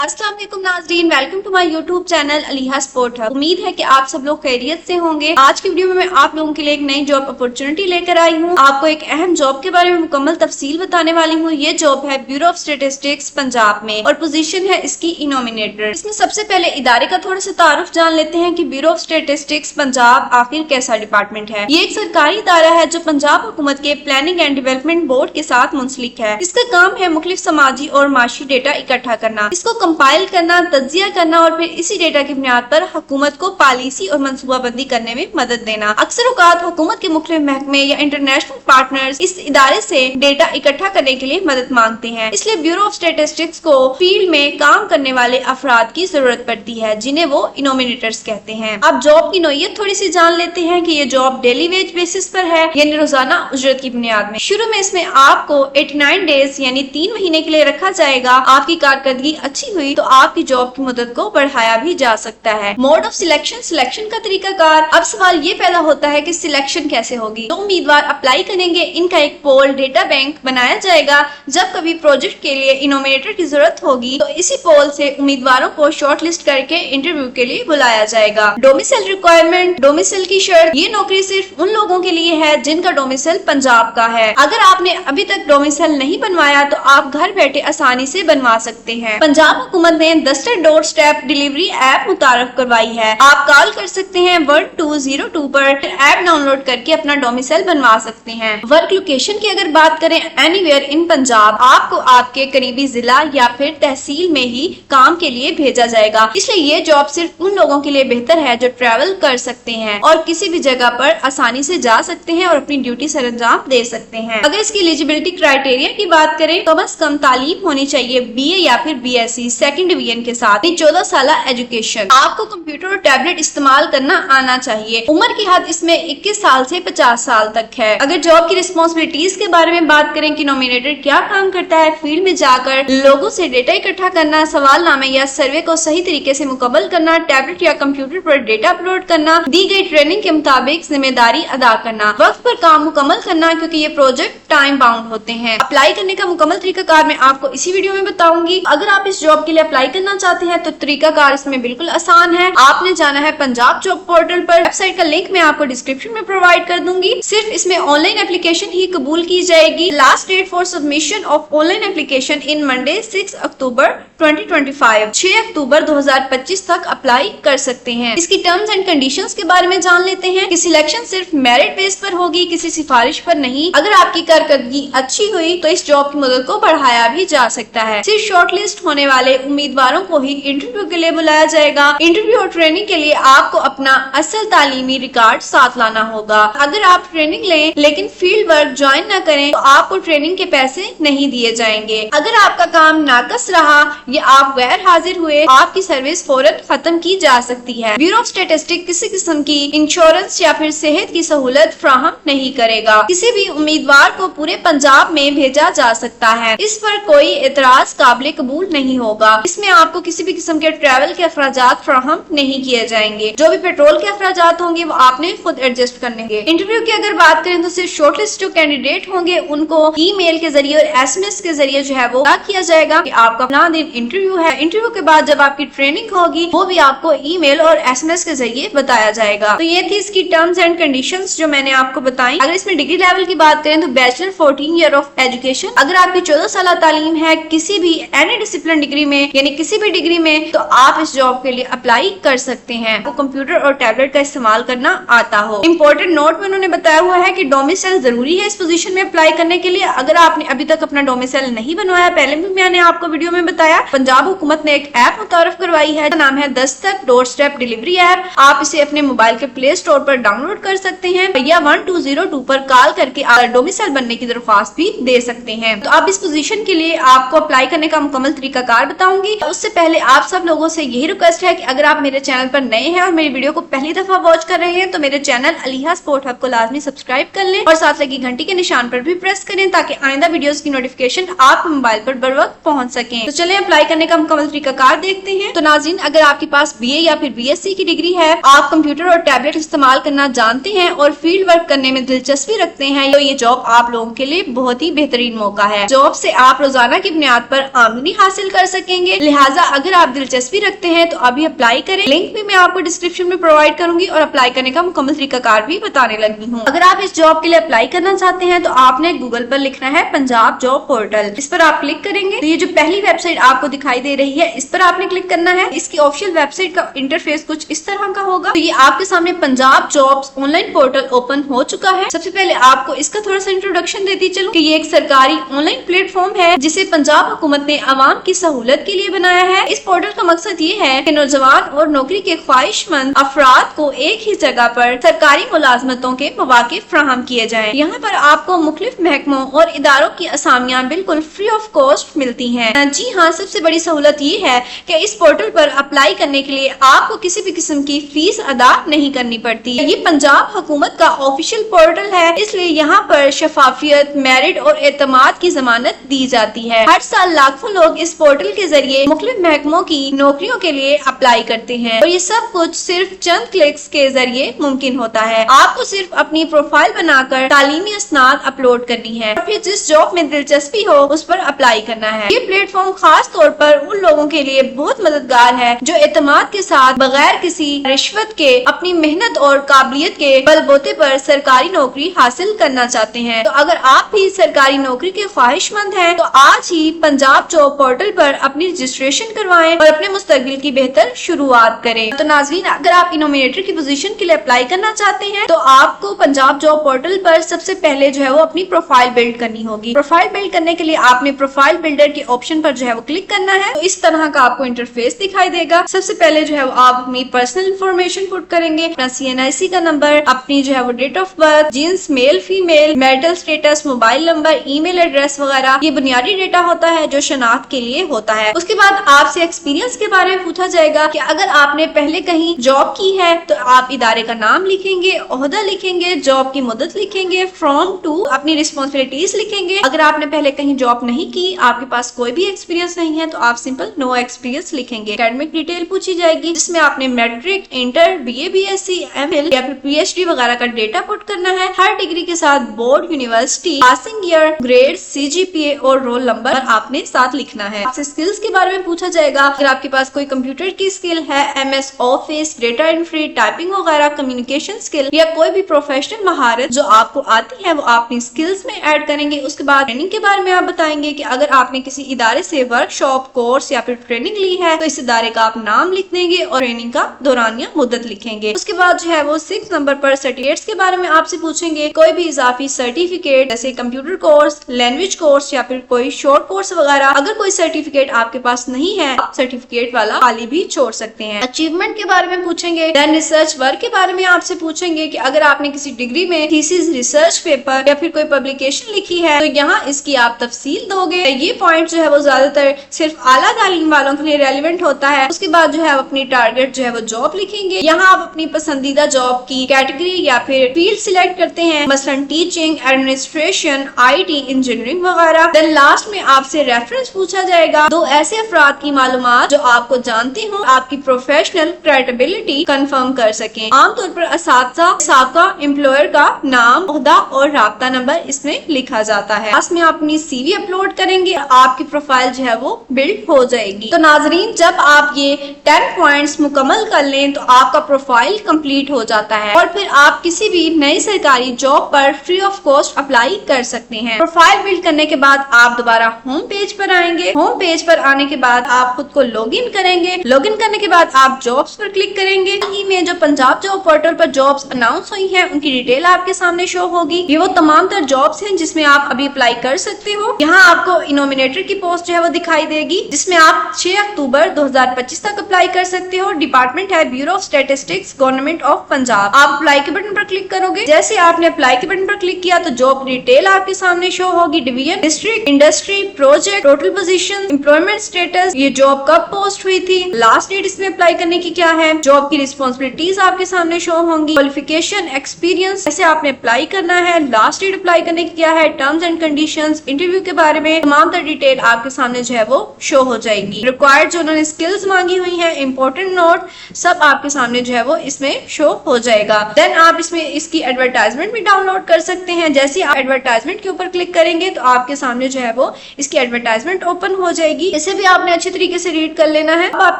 अस्सलाम वालेकुम नाज़रीन, welcome to my YouTube channel Aliha sport hub. उम्मीद है कि आप सब लोग खैरियत से होंगे। आज की वीडियो में मैं आप लोगों के लिए एक नई जॉब अपॉर्चुनिटी लेकर आई हूँ। आपको एक अहम जॉब के बारे में मुकम्मल तफसील बताने वाली हूँ। ये जॉब है ब्यूरो ऑफ स्टेटिस्टिक्स पंजाब में और पोजीशन है इसकी इनोमिनेटर। इसमें सबसे पहले इदारे का थोड़ा सा तारुफ जान लेते हैं कि ब्यूरो ऑफ स्टेटिस्टिक्स पंजाब आखिर कैसा डिपार्टमेंट है। ये एक सरकारी इदारा है जो पंजाब हुकूमत के प्लानिंग एंड डेवलपमेंट बोर्ड के साथ मुंसलिक है। इसका काम है मुख्तलिफ समाजी और माशी डेटा इकट्ठा करना, इसको कंपाइल करना, तज्जिया करना और फिर इसी डेटा की बुनियाद पर हुकूमत को पॉलिसी और मंसूबाबंदी करने में मदद देना। अक्सर औकात हुकूमत के मुख्तलिफ महकमे या इंटरनेशनल पार्टनर्स इस इदारे से डेटा इकट्ठा करने के लिए मदद मांगते हैं। इसलिए ब्यूरो ऑफ स्टेटिस्टिक्स को फील्ड में काम करने वाले अफराद की जरूरत पड़ती है जिन्हें वो इनोमिनेटर्स कहते हैं। अब जॉब की नोयत थोड़ी सी जान लेते हैं कि ये जॉब डेली वेज बेसिस पर है, यानी रोजाना उजरत की बुनियाद में। शुरू में इसमें आपको 89 डेज यानी 3 महीने के लिए रखा जाएगा। आपकी कारकर्दगी अच्छी हुई तो आपकी जॉब की मुद्दत को बढ़ाया भी जा सकता है। मोड ऑफ सिलेक्शन का तरीकाकार। अब सवाल ये पैदा होता है कि सिलेक्शन कैसे होगी। तो उम्मीदवार अप्लाई करेंगे, इनका एक पोल डेटा बैंक बनाया जाएगा। जब कभी प्रोजेक्ट के लिए इनोमिनेटर की जरूरत होगी तो इसी पोल से उम्मीदवारों को शॉर्ट लिस्ट करके इंटरव्यू के लिए बुलाया जाएगा। डोमिसाइल रिक्वायरमेंट, डोमिसाइल की शर्त। ये नौकरी सिर्फ उन लोगों के लिए है जिनका डोमिसाइल पंजाब का है। अगर आपने अभी तक डोमिसाइल नहीं बनवाया तो आप घर बैठे आसानी से बनवा सकते हैं। पंजाब हुकूमत ने दस्तर डोर स्टेप डिलीवरी ऐप मुतारफ करवाई है। आप कॉल कर सकते हैं 1202 पर, ऐप डाउनलोड करके अपना डोमिसाइल बनवा सकते हैं। वर्क लोकेशन की अगर बात करें, एनीवेयर इन पंजाब, आपको आपके करीबी जिला या फिर तहसील में ही काम के लिए भेजा जाएगा। इसलिए ये जॉब सिर्फ उन लोगों के लिए बेहतर है जो ट्रैवल कर सकते हैं और किसी भी जगह पर आसानी से जा सकते हैं और अपनी ड्यूटी सर अंजाम दे सकते हैं। अगर इसकी एलिजिबिलिटी क्राइटेरिया की बात करें, कम से कम तालीम होनी चाहिए BA या फिर BSc सेकंड डिवीजन के साथ, 14 साल एजुकेशन। आपको कंप्यूटर और टैबलेट इस्तेमाल करना आना चाहिए। उम्र की हद इसमें 21 साल से 50 साल तक है। अगर जॉब की रिस्पॉन्सिबिलिटीज के बारे में बात करें कि नॉमिनेटर क्या काम करता है, फील्ड में जाकर लोगों से डेटा इकट्ठा करना, सवालनामे या सर्वे को सही तरीके से मुकम्मल करना, टैबलेट या कंप्यूटर पर डेटा अपलोड करना, दी गई ट्रेनिंग के मुताबिक जिम्मेदारी अदा करना, वक्त पर काम मुकम्मल करना क्योंकि ये प्रोजेक्ट टाइम बाउंड होते हैं। अप्लाई करने का मुकम्मल तरीकाकार मैं आपको इसी वीडियो में बताऊंगी। अगर आप इस जॉब के लिए अप्लाई करना चाहते हैं तो तरीकाकार इसमें बिल्कुल आसान है। आपने जाना है पंजाब जॉब पोर्टल पर। वेबसाइट का लिंक मैं आपको डिस्क्रिप्शन में प्रोवाइड कर दूंगी। सिर्फ इसमें ऑनलाइन एप्लीकेशन ही कबूल की जाएगी। Last date for submission of online application in Monday 6 अक्टूबर 2025। 6 अक्टूबर 2025 तक अप्लाई कर सकते हैं। इसकी टर्म्स एंड कंडीशंस के बारे में जान लेते हैं कि सिलेक्शन सिर्फ मेरिट बेस पर होगी, किसी सिफारिश पर नहीं। अगर आपकी कारकर्दगी अच्छी हुई तो इस जॉब की मुद्दत को बढ़ाया भी जा सकता है। सिर्फ शॉर्टलिस्ट होने वाले उम्मीदवारों को ही इंटरव्यू के लिए बुलाया जाएगा। इंटरव्यू और ट्रेनिंग के लिए आपको अपना असल तालीमी रिकॉर्ड साथ लाना होगा। अगर आप ट्रेनिंग लें लेकिन फील्ड वर्क ज्वाइन न करें तो आपको ट्रेनिंग के पैसे नहीं दिए जाएंगे। अगर आपका काम नाकस रहा या आप गैर हाजिर हुए, आपकी सर्विस फौरन खत्म की जा सकती है। ब्यूरो ऑफ स्टेटिस्टिक्स किसी किस्म की इंश्योरेंस या फिर सेहत की सहूलत फ्राहम नहीं करेगा। किसी भी उम्मीदवार को पूरे पंजाब में भेजा जा सकता है। इस पर कोई एतराज काबिल कबूल नहीं होगा। इसमें आपको किसी भी किस्म के ट्रैवल के अखराजात फ्राहम नहीं किए जाएंगे। जो भी पेट्रोल के अखराजात होंगे वो आपने खुद एडजस्ट करने होंगे। इंटरव्यू की अगर बात करें तो सिर्फ शॉर्टलिस्ट जो कैंडिडेट होंगे उनको ईमेल के जरिए और SMS के जरिए जो है वो किया जाएगा कि आपका फलां दिन इंटरव्यू है। इंटरव्यू के बाद जब आपकी ट्रेनिंग होगी वो भी आपको ईमेल और SMS के जरिए बताया जाएगा। तो ये थी इसकी टर्म्स एंड कंडीशंस जो मैंने आपको बताई। अगर इसमें डिग्री लेवल की बात करें तो बैचलर 14 ईयर ऑफ एजुकेशन। अगर आपकी 14 साल तालीम है किसी भी एनी डिसिप्लिन डिग्री में यानी किसी भी डिग्री में तो आप इस जॉब के लिए अप्लाई कर सकते हैं। आपको कंप्यूटर और टैबलेट का इस्तेमाल करना आता हो। इंपॉर्टेंट नोट में उन्होंने बताया हुआ है कि डोमिसाइल जरूरी है इस पोजीशन में अप्लाई करने के लिए। अगर आपने अभी तक अपना डोमिसाइल नहीं बनवाया, पहले भी मैंने आपको वीडियो में बताया, पंजाब हुकूमत ने एक ऐप मुतारफ करवाई है, नाम है Dastak door step delivery app. आप इसे अपने मोबाइल के प्ले स्टोर पर डाउनलोड कर सकते हैं या 1202 पर कॉल करके डोमिसाइल बनने की दरख्वास्त भी दे सकते हैं। तो अब इस पोजीशन के लिए आपको अप्लाई करने का मुकम्मल तरीकाकार बताऊंगी। उससे पहले आप सब लोगों से यही रिक्वेस्ट है कि अगर आप मेरे चैनल पर नए हैं और मेरी वीडियो को पहली दफा वॉच कर रहे हैं तो मेरे चैनल अलीहा स्पोर्ट हब को लाजमी सब्सक्राइब कर लें और साथ लगी घंटी के निशान पर भी प्रेस करें ताकि आइंदा वीडियोस की नोटिफिकेशन आपके मोबाइल पर बर वक्त पहुंच सके। तो चलें अप्लाई करने का मुकम्मल तरीकाकार देखते हैं। तो नाज़रीन, अगर आपके पास BA या फिर BSc की डिग्री है, आप कंप्यूटर और टैबलेट इस्तेमाल करना जानते हैं और फील्ड वर्क करने में दिलचस्पी रखते हैं तो ये जॉब आप लोगों के लिए बहुत ही बेहतरीन मौका है। जॉब से आप रोजाना की बुनियाद पर आमदनी हासिल कर सके सकेंगे। लिहाजा अगर आप दिलचस्पी रखते हैं तो अभी अप्लाई करें। लिंक भी मैं आपको डिस्क्रिप्शन में प्रोवाइड करूंगी और अप्लाई करने का मुकम्मल तरीकाकार भी बताने लगी हूँ। अगर आप इस जॉब के लिए अप्लाई करना चाहते हैं तो आपने गूगल पर लिखना है पंजाब जॉब पोर्टल। इस पर आप क्लिक करेंगे तो ये जो पहली वेबसाइट आपको दिखाई दे रही है इस पर आपने क्लिक करना है। इसकी ऑफिशियल वेबसाइट का इंटरफेस कुछ इस तरह का होगा। तो ये आपके सामने Punjab jobs online portal open हो चुका है। सबसे पहले आपको इसका थोड़ा सा इंट्रोडक्शन देती चलूं कि ये एक सरकारी ऑनलाइन प्लेटफॉर्म है जिसे पंजाब हुकूमत ने आवाम की सहूलत के लिए बनाया है। इस पोर्टल का मकसद ये है कि नौजवान और नौकरी के ख्वाहिशमंद अफराद को एक ही जगह पर सरकारी मुलाजमतों के मौके फराहम किए जाएं। यहाँ पर आपको मुख्तलिफ महकमों और इदारों की असामियां बिल्कुल फ्री ऑफ कॉस्ट मिलती हैं। जी हाँ, सबसे बड़ी सहूलत ये है कि इस पोर्टल पर अप्लाई करने के लिए आपको किसी भी किस्म की फीस अदा नहीं करनी पड़ती। ये पंजाब हुकूमत का ऑफिशियल पोर्टल है, इसलिए यहाँ पर शफाफियत, मेरिट और एतमाद की जमानत दी जाती है। हर साल लाखों लोग इस पोर्टल के जरिए मुख्तलिफ महकमों की नौकरियों के लिए अप्लाई करते हैं और ये सब कुछ सिर्फ चंद क्लिक्स के जरिए मुमकिन होता है। आपको सिर्फ अपनी प्रोफाइल बनाकर तालीमी असनाद अपलोड करनी है और फिर जिस जॉब में दिलचस्पी हो उस पर अप्लाई करना है। ये प्लेटफॉर्म खास तौर पर उन लोगों के लिए बहुत मददगार है जो एतमाद के साथ बगैर किसी रिश्वत के अपनी मेहनत और काबिलियत के बलबूते पर सरकारी नौकरी हासिल करना चाहते हैं। तो अगर आप भी सरकारी नौकरी के ख्वाहिशमंद हैं तो आज ही पंजाब जॉब पोर्टल पर अपनी रजिस्ट्रेशन करवाएं और अपने मुस्तकबिल की बेहतर शुरुआत करें। तो नाज़रीन, अगर आप इनोमिनेटर की पोजीशन के लिए अप्लाई करना चाहते हैं तो आपको पंजाब जॉब पोर्टल पर सबसे पहले जो है वो अपनी प्रोफाइल बिल्ड करनी होगी। प्रोफाइल बिल्ड करने के लिए आपने प्रोफाइल बिल्डर के ऑप्शन पर जो है वो क्लिक करना है। तो इस तरह का आपको इंटरफेस दिखाई देगा। सबसे पहले जो है वो आप अपनी पर्सनल इंफॉर्मेशन पुट करेंगे, अपना CNIC का नंबर, अपनी जो है वो डेट ऑफ बर्थ, जींस male female, marital status, mobile number, email address वगैरह, ये बुनियादी डेटा होता है जो शनाख्त के लिए होता है। उसके बाद आपसे एक्सपीरियंस के बारे में पूछा जाएगा कि अगर आपने पहले कहीं जॉब की है तो आप इदारे का नाम लिखेंगे, ओहदा लिखेंगे, जॉब की मुद्दत लिखेंगे, फ्रॉम टू अपनी रिस्पॉन्सिबिलिटीज लिखेंगे। अगर आपने पहले कहीं जॉब नहीं की, आपके पास कोई भी एक्सपीरियंस नहीं है तो आप सिंपल नो एक्सपीरियंस लिखेंगे। एकेडमिक डिटेल पूछी जाएगी जिसमें आपने matric, inter, BA, BSc, ML या फिर PhD वगैरह का डेटा पुट करना है। हर डिग्री के साथ board, university, passing year, grade, CGPA और रोल नंबर आपने साथ लिखना है। आपसे स्किल्स के बारे में पूछा जाएगा। अगर आपके पास कोई कंप्यूटर की स्किल है, MS office, data entry, typing वगैरह, कम्युनिकेशन स्किल या कोई भी प्रोफेशनल महारत जो आपको आती है वो आप अपनी स्किल्स में ऐड करेंगे। उसके बाद ट्रेनिंग के बारे में आप बताएंगे कि अगर आपने किसी इदारे से वर्कशॉप, कोर्स या फिर ट्रेनिंग ली है तो इस इदारे का आप नाम लिख देंगे और ट्रेनिंग का दौरानिया मुद्दत लिखेंगे। उसके बाद जो है वो 6 नंबर पर सर्टिफिकेट्स के बारे में आपसे पूछेंगे। कोई भी इजाफी सर्टिफिकेट जैसे कंप्यूटर कोर्स, लैंग्वेज कोर्स या फिर कोई शॉर्ट कोर्स वगैरह, अगर कोई सर्टिफिकेट आपके पास नहीं है आप सर्टिफिकेट वाला खाली भी छोड़ सकते हैं। अचीवमेंट के बारे में पूछेंगे। देन रिसर्च वर्क के बारे में आपसे पूछेंगे कि अगर आपने किसी डिग्री में थीसिस, रिसर्च पेपर या फिर कोई पब्लिकेशन लिखी है तो यहाँ इसकी आप तफसील दोगे। ये पॉइंट जो है वो ज्यादातर सिर्फ आला तालीम वालों के लिए रेलिवेंट होता है। उसके बाद जो है अपनी टारगेट जो है वो जॉब लिखेंगे। यहाँ आप अपनी पसंदीदा जॉब की कैटेगरी या फिर फील्ड सिलेक्ट करते हैं, मसलन टीचिंग, एडमिनिस्ट्रेशन, IT, इंजीनियरिंग वगैरह। देन लास्ट में आपसे रेफरेंस पूछा जाएगा, 2 ऐसे अफराद की मालूमात जो आपको जानते हो, आपकी प्रोफेशनल क्रेडिबिलिटी कंफर्म कर सकें। आमतौर पर असातिज़ा, साबका एम्प्लॉयर का नाम, ओहदा और राब्ता नंबर इसमें लिखा जाता है। लास्ट में आप अपनी CV अपलोड करेंगे, आपकी प्रोफाइल जो है वो बिल्ड हो जाएगी। तो नाजरीन, जब आप ये 10 पॉइंट्स मुकम्मल कर लें तो आपका प्रोफाइल कंप्लीट हो जाता है और फिर आप किसी भी नई सरकारी जॉब पर फ्री ऑफ कॉस्ट अप्लाई कर सकते हैं। प्रोफाइल बिल्ड करने के बाद आप दोबारा होम पेज पर आएंगे। होम पेज पर आने के बाद आप खुद को लॉगिन करेंगे। लॉगिन करने के बाद आप जॉब्स पर क्लिक करेंगे। में जो पंजाब जॉब पोर्टल पर जॉब्स अनाउंस हुई हैं उनकी डिटेल आपके सामने शो होगी। ये वो तमाम तर जॉब्स हैं जिसमें आप अभी अप्लाई कर सकते हो। यहाँ आपको इनोमिनेटर की पोस्ट जो है वो दिखाई देगी जिसमें आप 6 अक्टूबर 2025 तक अप्लाई कर सकते हो। डिपार्टमेंट है bureau of statistics, government of Punjab. आप अप्लाई के बटन पर क्लिक करोगे। जैसे आपने अप्लाई के बटन पर क्लिक किया तो जॉब डिटेल आपके सामने शो होगी। Division, district, industry, project, total position, employment status, ये जॉब कब पोस्ट हुई थी, लास्ट डेट इसमें अप्लाई करने की क्या है, जॉब की रिस्पॉन्सिबिलिटीज आपके सामने शो होंगी, क्वालिफिकेशन, एक्सपीरियंस, कैसे आपने अप्लाई करना है, लास्ट डेट अप्लाई करने की क्या है, टर्म्स एंड कंडीशंस, इंटरव्यू के बारे में तमाम तर डिटेल आपके सामने जो है वो शो हो जाएगी। रिक्वायर्ड जो उन्होंने स्किल्स मांगी हुई है, इंपॉर्टेंट नोट, सब आपके सामने जो है वो इसमें शो हो जाएगा। देन आप इसमें इसकी एडवर्टाइजमेंट भी डाउनलोड कर सकते हैं। जैसे आप एडवर्टाइजमेंट के ऊपर क्लिक करेंगे तो आपके सामने जो है वो इसकी एडवर्टाइजमेंट ओपन हो जाएगी। اسے بھی آپ نے اچھی طریقے سے ریڈ کر لینا ہے. اب آپ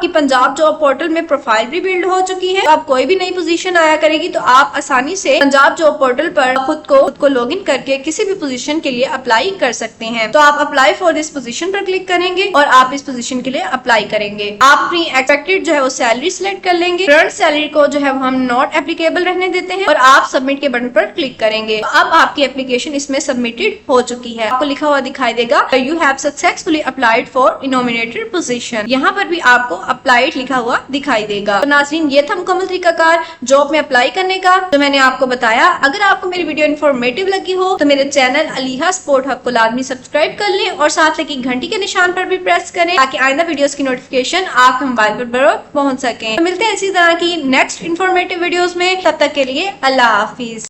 کی پنجاب جاب پورٹل میں پروفائل بھی بلڈ ہو چکی ہے. اب کوئی بھی نئی پوزیشن آیا کرے گی تو آپ آسانی سے پنجاب جاب پورٹل پر خود کو لاگ ان کر کے کسی بھی پوزیشن کے لیے اپلائی کر سکتے ہیں. تو آپ apply for this position per click کریں گے اور آپ اس پوزیشن کے لیے اپلائی کریں گے. آپ اپنی ایکسپیکٹڈ جو ہے وہ سیلری سلیکٹ کر لیں گے. کرنٹ سیلری کو جو ہے وہ ہم ناٹ اپلیکیبل رہنے دیتے ہیں اور آپ سبمٹ کے بٹن پر کلک کریں گے. اب آپ کی اپلیکیشن اس میں سبمٹڈ ہو چکی ہے. آپ کو لکھا ہوا دکھائی دے گا you have successfully applied for unnominated position. یہاں پر بھی آپ کو اپلائیڈ لکھا ہوا دکھائی دے گا. تو ناظرین یہ تھا مکمل طریقہ کار جاب میں اپلائی کرنے کا جو میں نے آپ کو بتایا. اگر آپ کو میری ویڈیو انفارمیٹیو لگی ہو تو میرے چینل علیحا سپورٹ ہب کو لازمی سبسکرائب کر لیں اور ساتھ لگی گھنٹی کے نشان پر بھی پریس کریں تاکہ آئندہ ویڈیوز کی نوٹیفکیشن آپ کے موبائل پر بروقت پہنچ سکیں. ملتے ہیں اسی طرح کی نیکسٹ انفارمیٹیو ویڈیوز میں. تب تک کے لیے اللہ حافظ.